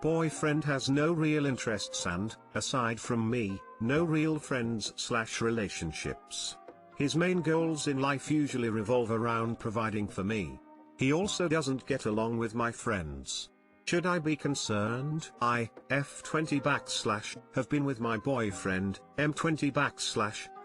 boyfriend has no real interests and, aside from me, no real friends/relationships. His main goals in life usually revolve around providing for me. He also doesn't get along with my friends. Should I be concerned? I, F20 / have been with my boyfriend, M20 /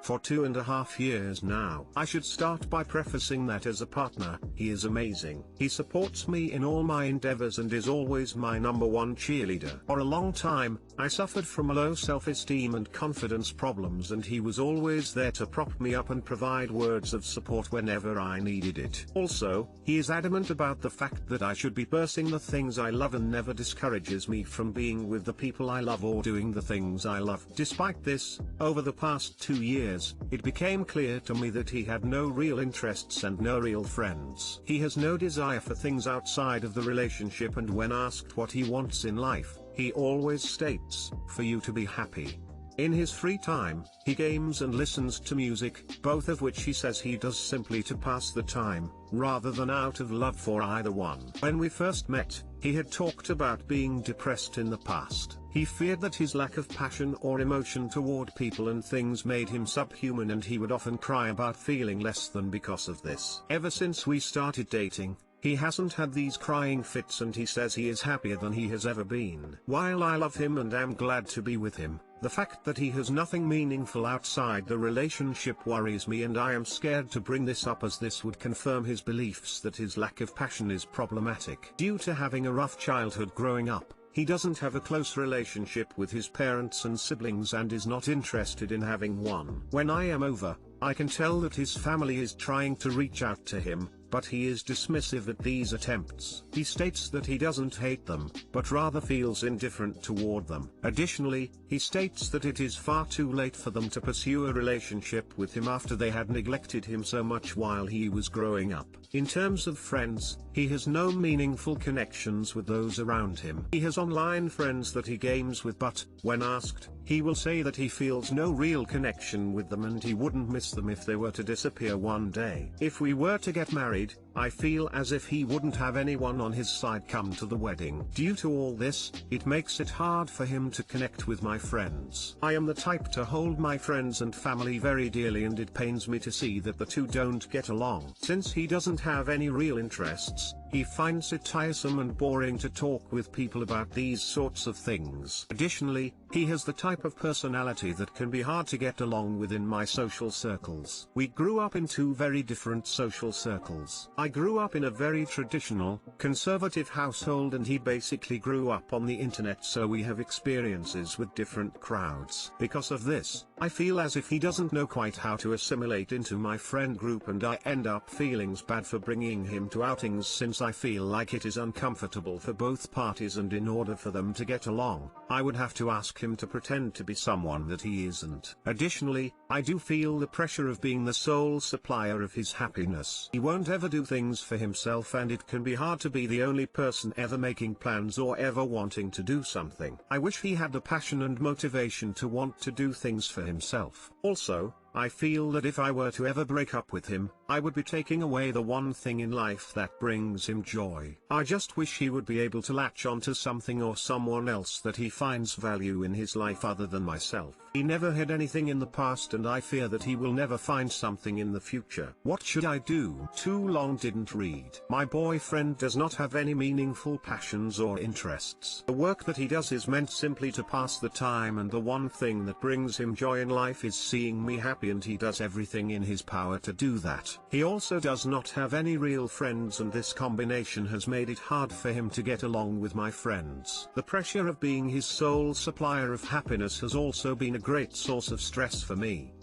for 2.5 years now. I should start by prefacing that as a partner, he is amazing. He supports me in all my endeavors and is always my #1 cheerleader. For a long time, I suffered from low self-esteem and confidence problems, and he was always there to prop me up and provide words of support whenever I needed it. Also, he is adamant about the fact that I should be pursuing the things I love and never discourages me from being with the people I love or doing the things I love. Despite this, over the past 2 years, it became clear to me that he had no real interests and no real friends. He has no desire for things outside of the relationship, and when asked what he wants in life, he always states, "For you to be happy." In his free time, he games and listens to music, both of which he says he does simply to pass the time, rather than out of love for either one. When we first met, he had talked about being depressed in the past. He feared that his lack of passion or emotion toward people and things made him subhuman, and he would often cry about feeling less than because of this. Ever since we started dating, he hasn't had these crying fits, and he says he is happier than he has ever been. While I love him and am glad to be with him, the fact that he has nothing meaningful outside the relationship worries me, and I am scared to bring this up, as this would confirm his beliefs that his lack of passion is problematic. Due to having a rough childhood growing up, he doesn't have a close relationship with his parents and siblings and is not interested in having one. When I am over, I can tell that his family is trying to reach out to him, but he is dismissive at these attempts. He states that he doesn't hate them, but rather feels indifferent toward them. Additionally, he states that it is far too late for them to pursue a relationship with him after they had neglected him so much while he was growing up. In terms of friends, he has no meaningful connections with those around him. He has online friends that he games with, but, when asked, he will say that he feels no real connection with them and he wouldn't miss them if they were to disappear one day. If we were to get married, I feel as if he wouldn't have anyone on his side come to the wedding. Due to all this, it makes it hard for him to connect with my friends. I am the type to hold my friends and family very dearly, and it pains me to see that the two don't get along. Since he doesn't have any real interests, he finds it tiresome and boring to talk with people about these sorts of things. Additionally, he has the type of personality that can be hard to get along with in my social circles. We grew up in two very different social circles. I grew up in a very traditional, conservative household, and he basically grew up on the internet, so we have experiences with different crowds. Because of this, I feel as if he doesn't know quite how to assimilate into my friend group, and I end up feeling bad for bringing him to outings, since I feel like it is uncomfortable for both parties, and in order for them to get along, I would have to ask him to pretend to be someone that he isn't. Additionally, I do feel the pressure of being the sole supplier of his happiness. He won't ever do things for himself, and it can be hard to be the only person ever making plans or ever wanting to do something. I wish he had the passion and motivation to want to do things for himself. Also, I feel that if I were to ever break up with him, I would be taking away the one thing in life that brings him joy. I just wish he would be able to latch onto something or someone else that he finds value in his life other than myself. He never had anything in the past, and I fear that he will never find something in the future. What should I do? Too long didn't read. My boyfriend does not have any meaningful passions or interests. The work that he does is meant simply to pass the time, and the one thing that brings him joy in life is seeing me happy, and he does everything in his power to do that. He also does not have any real friends, and this combination has made it hard for him to get along with my friends. The pressure of being his sole supplier of happiness has also been a great source of stress for me.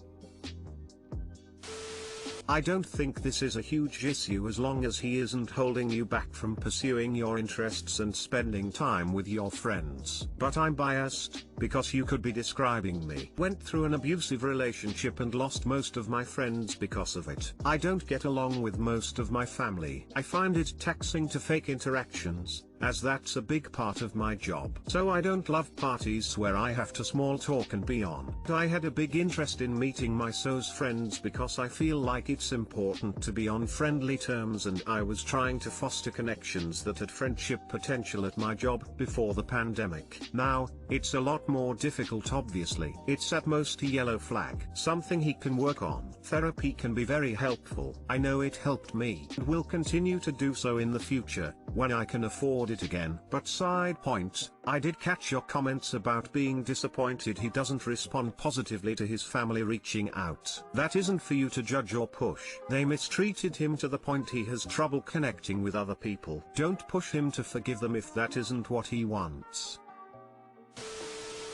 I don't think this is a huge issue as long as he isn't holding you back from pursuing your interests and spending time with your friends. But I'm biased, because you could be describing me. Went through an abusive relationship and lost most of my friends because of it. I don't get along with most of my family. I find it taxing to fake interactions, as that's a big part of my job. So I don't love parties where I have to small talk and be on. I had a big interest in meeting my so's friends because I feel like it's important to be on friendly terms, and I was trying to foster connections that had friendship potential at my job before the pandemic. Now, it's a lot more difficult obviously. It's at most a yellow flag. Something he can work on. Therapy can be very helpful. I know it helped me and will continue to do so in the future, when I can afford it again. But side point, I did catch your comments about being disappointed he doesn't respond positively to his family reaching out. That isn't for you to judge or push. They mistreated him to the point he has trouble connecting with other people. Don't push him to forgive them if that isn't what he wants.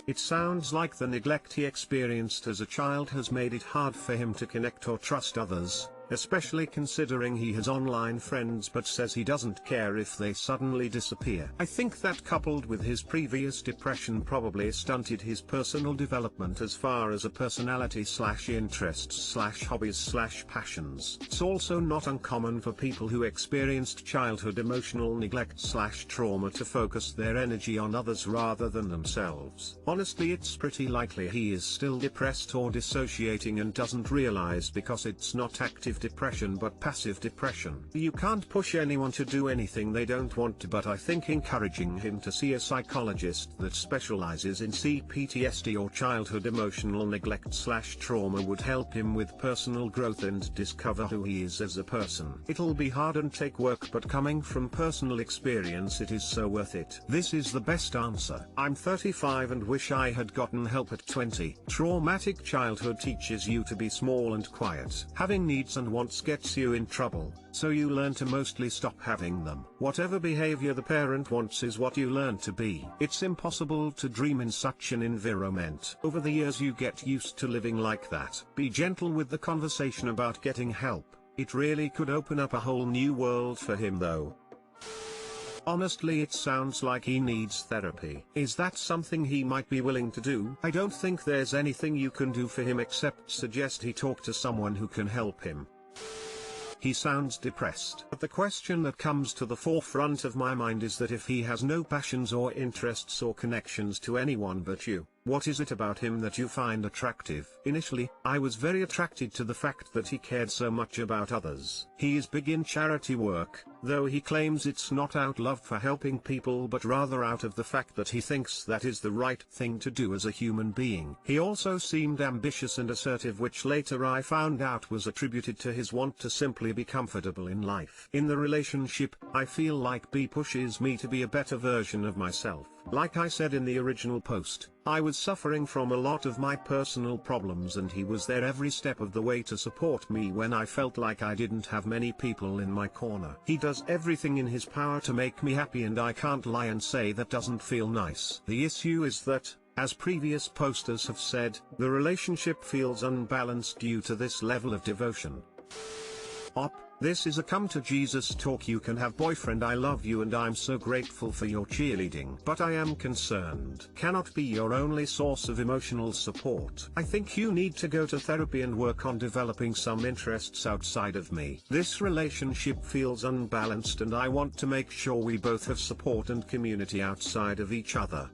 It sounds like the neglect he experienced as a child has made it hard for him to connect or trust others, especially considering he has online friends but says he doesn't care if they suddenly disappear. I think that, coupled with his previous depression, probably stunted his personal development as far as a personality/interests/hobbies/passions. It's also not uncommon for people who experienced childhood emotional neglect/trauma to focus their energy on others rather than themselves. Honestly, it's pretty likely he is still depressed or dissociating and doesn't realize, because it's not active depression but passive depression. You can't push anyone to do anything they don't want to, but I think encouraging him to see a psychologist that specializes in CPTSD or childhood emotional neglect/trauma would help him with personal growth and discover who he is as a person. It'll be hard and take work, but coming from personal experience, it is so worth it. This is the best answer. I'm 35 and wish I had gotten help at 20. Traumatic childhood teaches you to be small and quiet. Having needs and wants gets you in trouble, so you learn to mostly stop having them. Whatever behavior the parent wants is what you learn to be. It's impossible to dream in such an environment. Over the years you get used to living like that. Be gentle with the conversation about getting help. It really could open up a whole new world for him though. Honestly, it sounds like he needs therapy. Is that something he might be willing to do? I don't think there's anything you can do for him except suggest he talk to someone who can help him. He sounds depressed. But the question that comes to the forefront of my mind is that if he has no passions or interests or connections to anyone but you, what is it about him that you find attractive? Initially, I was very attracted to the fact that he cared so much about others. He is big in charity work, though he claims it's not out love for helping people but rather out of the fact that he thinks that is the right thing to do as a human being. He also seemed ambitious and assertive, which later I found out was attributed to his want to simply be comfortable in life. In the relationship, I feel like B pushes me to be a better version of myself. Like I said in the original post, I was suffering from a lot of my personal problems and he was there every step of the way to support me when I felt like I didn't have many people in my corner. He does everything in his power to make me happy, and I can't lie and say that doesn't feel nice. The issue is that, as previous posters have said, the relationship feels unbalanced due to this level of devotion. This is a come to Jesus talk. You can have boyfriend, I love you and I'm so grateful for your cheerleading, but I am concerned. Cannot be your only source of emotional support. I think you need to go to therapy and work on developing some interests outside of me. This relationship feels unbalanced and I want to make sure we both have support and community outside of each other.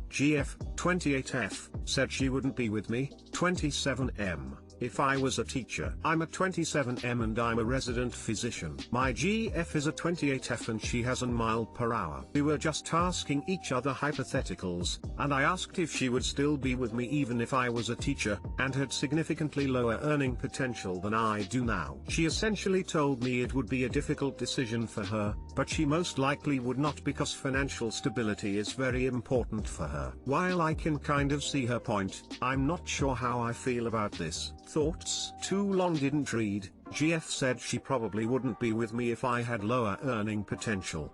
GF, 28F, said she wouldn't be with me, 27M. If I was a teacher. I'm a 27M and I'm a resident physician. My GF is a 28F and she has a mile per hour. We were just asking each other hypotheticals, and I asked if she would still be with me even if I was a teacher, and had significantly lower earning potential than I do now. She essentially told me it would be a difficult decision for her, but she most likely would not because financial stability is very important for her. While I can kind of see her point, I'm not sure how I feel about this. Thoughts? Too long didn't read. GF said she probably wouldn't be with me if I had lower earning potential.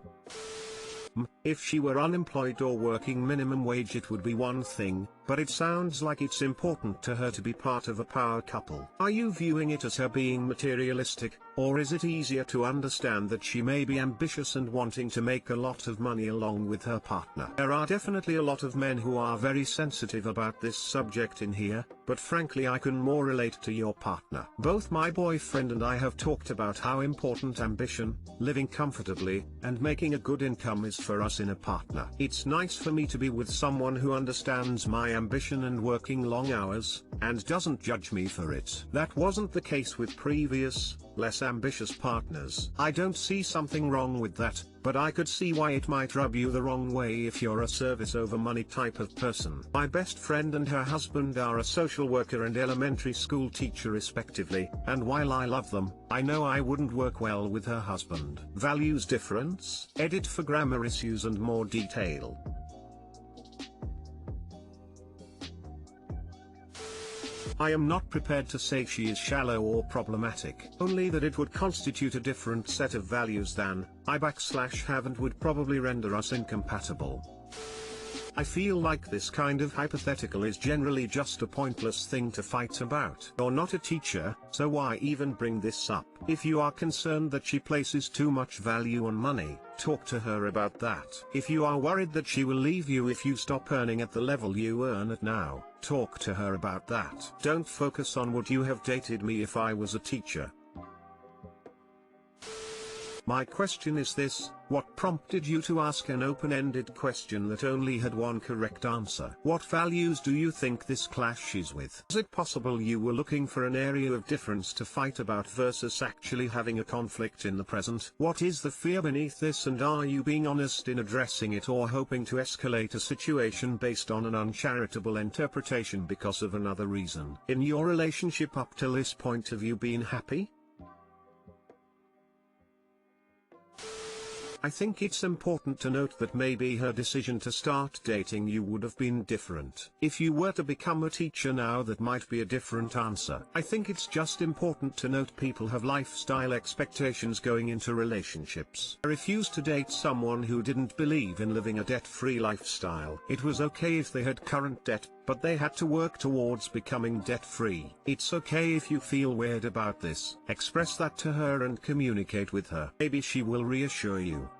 If she were unemployed or working minimum wage it would be one thing, but it sounds like it's important to her to be part of a power couple. Are you viewing it as her being materialistic, or is it easier to understand that she may be ambitious and wanting to make a lot of money along with her partner? There are definitely a lot of men who are very sensitive about this subject in here, but frankly I can more relate to your partner. Both my boyfriend and I have talked about how important ambition, living comfortably, and making a good income is for us in a partner. It's nice for me to be with someone who understands my ambition and working long hours, and doesn't judge me for it. That wasn't the case with previous, less ambitious partners. I don't see something wrong with that, but I could see why it might rub you the wrong way if you're a service over money type of person. My best friend and her husband are a social worker and elementary school teacher respectively, and while I love them, I know I wouldn't work well with her husband. Values difference, edit for grammar issues and more detail. I am not prepared to say she is shallow or problematic, only that it would constitute a different set of values than I/have and would probably render us incompatible. I feel like this kind of hypothetical is generally just a pointless thing to fight about. You're not a teacher, so why even bring this up? If you are concerned that she places too much value on money, talk to her about that. If you are worried that she will leave you if you stop earning at the level you earn at now, talk to her about that. Don't focus on would you have dated me if I was a teacher. My question is this: what prompted you to ask an open-ended question that only had one correct answer? What values do you think this clashes with? Is it possible you were looking for an area of difference to fight about versus actually having a conflict in the present? What is the fear beneath this, and are you being honest in addressing it or hoping to escalate a situation based on an uncharitable interpretation because of another reason? In your relationship up till this point, have you been happy? I think it's important to note that maybe her decision to start dating you would have been different. If you were to become a teacher now, that might be a different answer. I think it's just important to note people have lifestyle expectations going into relationships. I refused to date someone who didn't believe in living a debt-free lifestyle. It was okay if they had current debt, but they had to work towards becoming debt-free. It's okay if you feel weird about this. Express that to her and communicate with her. Maybe she will reassure you.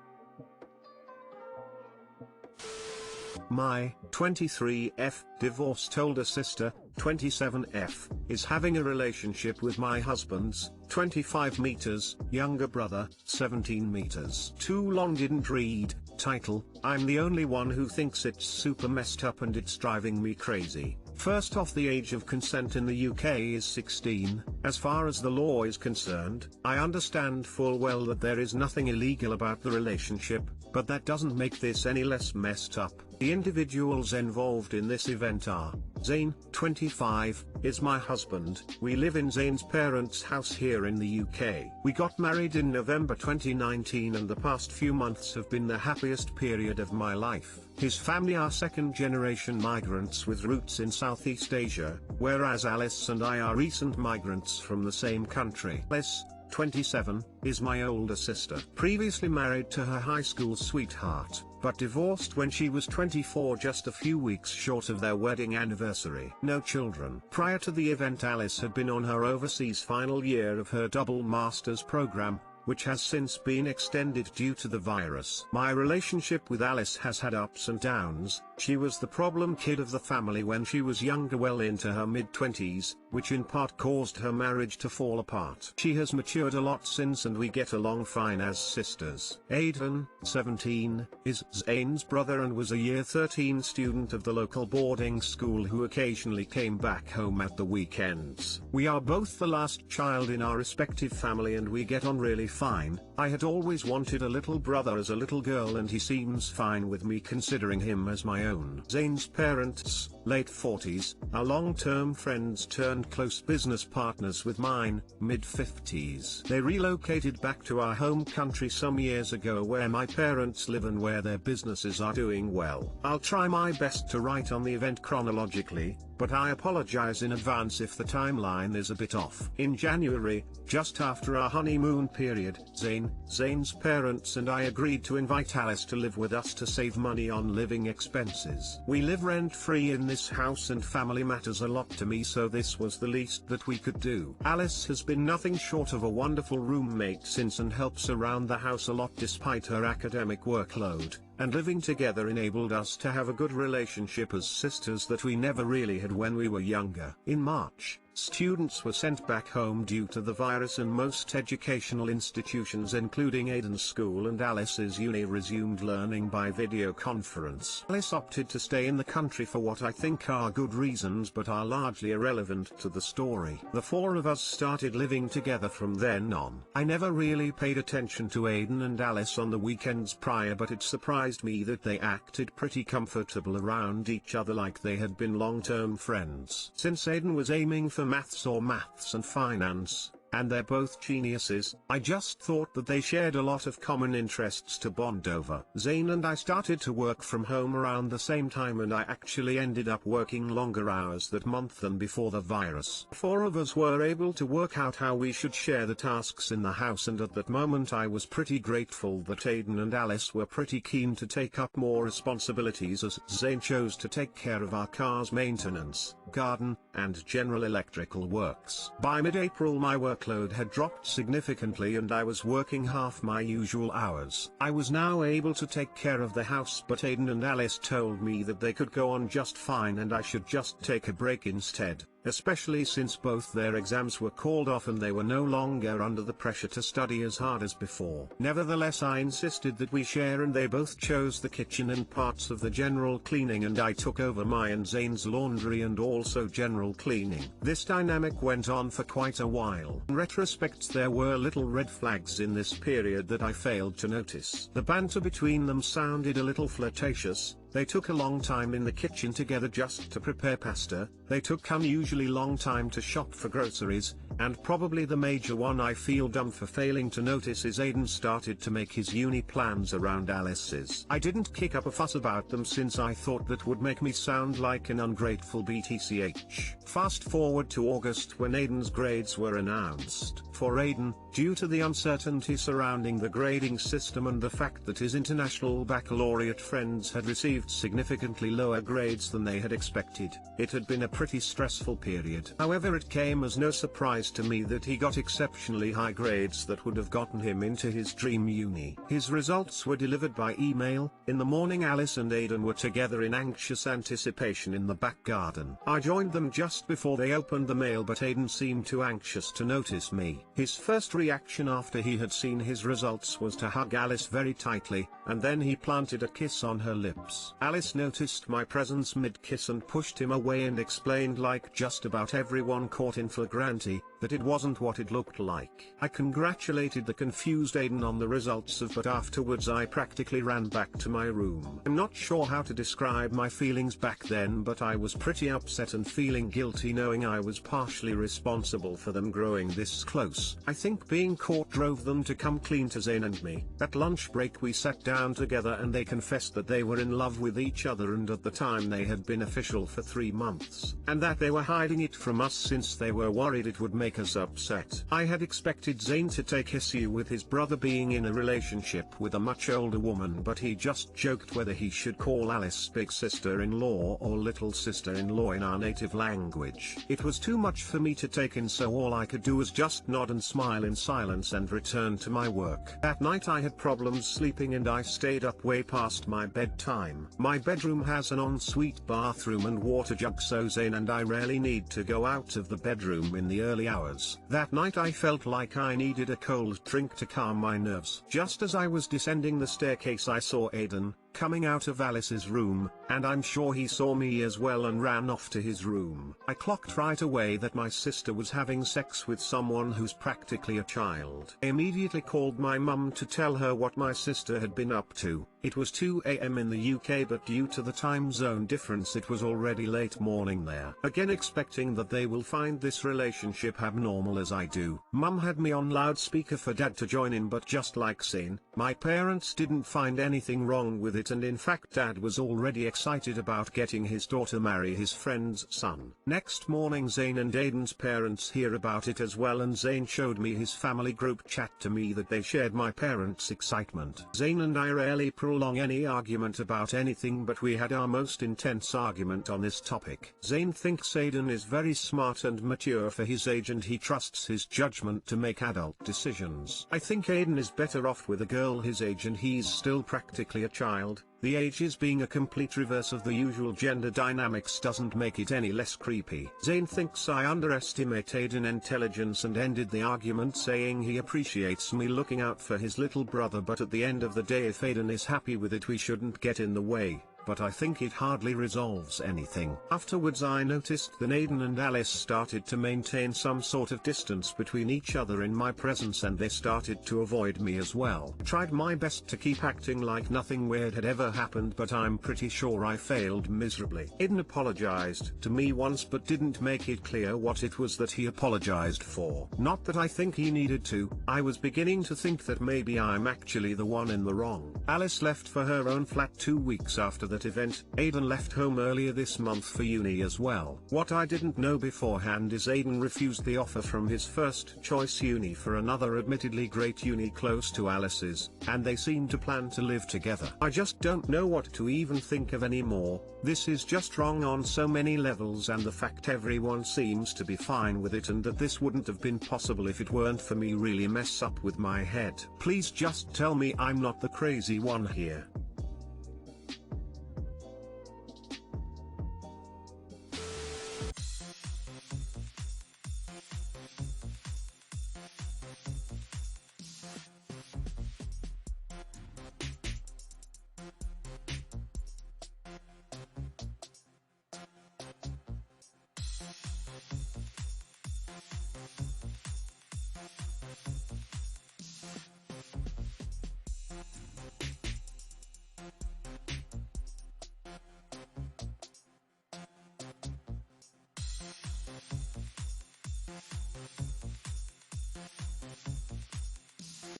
My 23F divorced older sister, 27F, is having a relationship with my husband's 25 meters younger brother, 17 meters. Too long didn't read. Title: I'm the only one who thinks it's super messed up and it's driving me crazy. First off, the age of consent in the UK is 16. As far as the law is concerned, I understand full well that there is nothing illegal about the relationship, but that doesn't make this any less messed up. The individuals involved in this event are: Zayn, 25, is my husband. We live in Zayn's parents' house here in the UK. We got married in November 2019 and the past few months have been the happiest period of my life. His family are second-generation migrants with roots in Southeast Asia, whereas Alice and I are recent migrants from the same country. Alice, 27, is my older sister. Previously married to her high school sweetheart, but divorced when she was 24, just a few weeks short of their wedding anniversary. No children. Prior to the event, Alice had been on her overseas final year of her double master's program, which has since been extended due to the virus. My relationship with Alice has had ups and downs. She was the problem kid of the family when she was younger, well into her mid-20s, which in part caused her marriage to fall apart. She has matured a lot since and we get along fine as sisters. Aidan, 17, is Zayn's brother and was a year 13 student of the local boarding school who occasionally came back home at the weekends. We are both the last child in our respective family and we get on really fine. I had always wanted a little brother as a little girl and he seems fine with me considering him as my own. Zayn's parents, late 40s, are long-term friends turned close business partners with mine, mid-50s. They relocated back to our home country some years ago where my parents live and where their businesses are doing well. I'll try my best to write on the event chronologically, but I apologize in advance if the timeline is a bit off. In January, just after our honeymoon period, Zane's parents and I agreed to invite Alice to live with us to save money on living expenses. We live rent-free in this house and family matters a lot to me, so this was the least that we could do. Alice has been nothing short of a wonderful roommate since and helps around the house a lot despite her academic workload, and living together enabled us to have a good relationship as sisters that we never really had when we were younger. In March, students were sent back home due to the virus, and most educational institutions including Aiden's school and Alice's uni resumed learning by video conference. Alice opted to stay in the country for what I think are good reasons but are largely irrelevant to the story. The four of us started living together from then on. I never really paid attention to Aiden and Alice on the weekends prior, but it surprised me that they acted pretty comfortable around each other like they had been long-term friends. Since Aiden was aiming for maths and finance, and they're both geniuses, I just thought that they shared a lot of common interests to bond over. Zane and I started to work from home around the same time, and I actually ended up working longer hours that month than before the virus. Four of us were able to work out how we should share the tasks in the house, and at that moment I was pretty grateful that Aiden and Alice were pretty keen to take up more responsibilities, as Zane chose to take care of our car's maintenance, garden, and general electrical works. By mid-April my workload had dropped significantly and I was working half my usual hours. I was now able to take care of the house, but Aiden and Alice told me that they could go on just fine and I should just take a break instead, especially since both their exams were called off and they were no longer under the pressure to study as hard as before. Nevertheless, I insisted that we share, and they both chose the kitchen and parts of the general cleaning, and I took over my and Zane's laundry and also general cleaning. This dynamic went on for quite a while. In retrospect, there were little red flags in this period that I failed to notice. The banter between them sounded a little flirtatious. They took a long time in the kitchen together just to prepare pasta, they took unusually long time to shop for groceries, and probably the major one I feel dumb for failing to notice is Aiden started to make his uni plans around Alice's. I didn't kick up a fuss about them since I thought that would make me sound like an ungrateful BTCH. Fast forward to August when Aiden's grades were announced. For Aiden, due to the uncertainty surrounding the grading system and the fact that his international baccalaureate friends had received significantly lower grades than they had expected, it had been a pretty stressful period. However, it came as no surprise to me that he got exceptionally high grades that would have gotten him into his dream uni. His results were delivered by email. In the morning, Alice and Aiden were together in anxious anticipation in the back garden. I joined them just before they opened the mail, but Aiden seemed too anxious to notice me. His first reaction after he had seen his results was to hug Alice very tightly, and then he planted a kiss on her lips. Alice noticed my presence mid-kiss and pushed him away and explained, like just about everyone caught in flagrante, that it wasn't what it looked like. I congratulated the confused Aiden on the results but afterwards I practically ran back to my room. I'm not sure how to describe my feelings back then, but I was pretty upset and feeling guilty knowing I was partially responsible for them growing this close. I think being caught drove them to come clean to Zane and me. At lunch break we sat down together and they confessed that they were in love with each other, and at the time they had been official for 3 months, and that they were hiding it from us since they were worried it would make us upset. I had expected Zane to take issue with his brother being in a relationship with a much older woman, but he just joked whether he should call Alice big sister-in-law or little sister-in-law in our native language. It was too much for me to take in, so all I could do was just nod and smile in silence and return to my work. That night I had problems sleeping and I stayed up way past my bedtime. My bedroom has an ensuite bathroom and water jug, so Zane and I rarely need to go out of the bedroom in the early hours. That night I felt like I needed a cold drink to calm my nerves. Just as I was descending the staircase I saw Aiden coming out of Alice's room, and I'm sure he saw me as well and ran off to his room. I clocked right away that my sister was having sex with someone who's practically a child. I immediately called my mum to tell her what my sister had been up to. It was 2 AM in the UK, but due to the time zone difference it was already late morning there. Again expecting that they will find this relationship abnormal as I do. Mum had me on loudspeaker for Dad to join in, but just like Zane, my parents didn't find anything wrong with it it, and in fact Dad was already excited about getting his daughter marry his friend's son. Next morning Zayn and Aiden's parents hear about it as well, and Zayn showed me his family group chat to me that they shared my parents' excitement. Zayn and I rarely prolong any argument about anything, but we had our most intense argument on this topic. Zayn thinks Aiden is very smart and mature for his age, and he trusts his judgment to make adult decisions. I think Aiden is better off with a girl his age, and he's still practically a child. The ages being a complete reverse of the usual gender dynamics doesn't make it any less creepy. Zayn thinks I underestimate Aiden's intelligence and ended the argument saying he appreciates me looking out for his little brother, but at the end of the day if Aiden is happy with it we shouldn't get in the way. But I think it hardly resolves anything. Afterwards I noticed that Aiden and Alice started to maintain some sort of distance between each other in my presence, and they started to avoid me as well. Tried my best to keep acting like nothing weird had ever happened, but I'm pretty sure I failed miserably. Aiden apologized to me once but didn't make it clear what it was that he apologized for. Not that I think he needed to. I was beginning to think that maybe I'm actually the one in the wrong. Alice left for her own flat 2 weeks after that event. Aiden left home earlier this month for uni as well. What I didn't know beforehand is Aiden refused the offer from his first choice uni for another admittedly great uni close to Alice's, and they seem to plan to live together. I just don't know what to even think of anymore. This is just wrong on so many levels, and the fact everyone seems to be fine with it and that this wouldn't have been possible if it weren't for me really mess up with my head. Please just tell me I'm not the crazy one here.